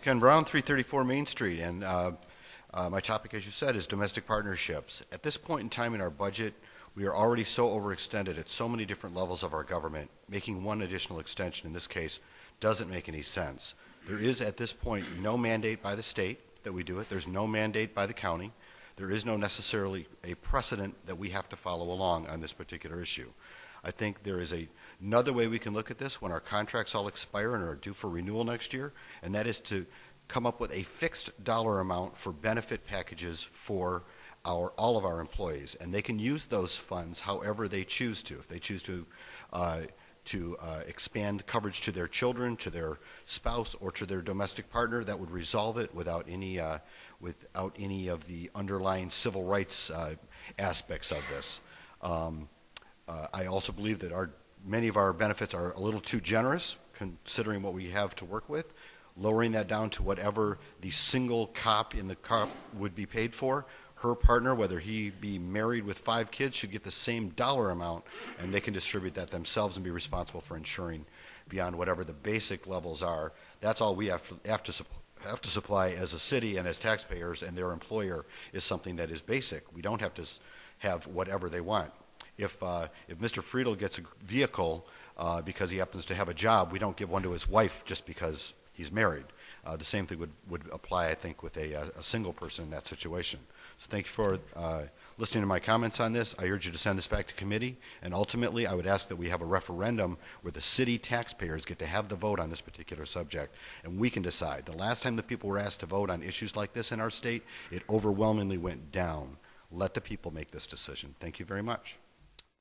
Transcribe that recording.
Ken Brown, 334 Main Street, and my topic, as you said, is domestic partnerships. At this point in time in our budget, we are already so overextended at so many different levels of our government, making one additional extension in this case doesn't make any sense. There is at this point no mandate by the state that we do it. There's no mandate by the county. There is no necessarily a precedent that we have to follow along on this particular issue. I think there is another way we can look at this when our contracts all expire and are due for renewal next year, and that is to come up with a fixed dollar amount for benefit packages for all of our employees, and they can use those funds however they choose to. If they choose to expand coverage to their children, to their spouse, or to their domestic partner, that would resolve it without any of the underlying civil rights aspects of this. I also believe that many of our benefits are a little too generous, considering what we have to work with. Lowering that down to whatever the single cop in the car would be paid for. Her partner, whether he be married with 5 kids, should get the same dollar amount, and they can distribute that themselves and be responsible for insuring beyond whatever the basic levels are. That's all we have to supply as a city and as taxpayers, and their employer is something that is basic. We don't have to have whatever they want. If Mr. Friedel gets a vehicle because he happens to have a job, we don't give one to his wife just because he's married. The same thing would apply, I think, with a single person in that situation. So thank you for listening to my comments on this. I urge you to send this back to committee, and ultimately I would ask that we have a referendum where the city taxpayers get to have the vote on this particular subject, and we can decide. The last time the people were asked to vote on issues like this in our state, it overwhelmingly went down. Let the people make this decision. Thank you very much.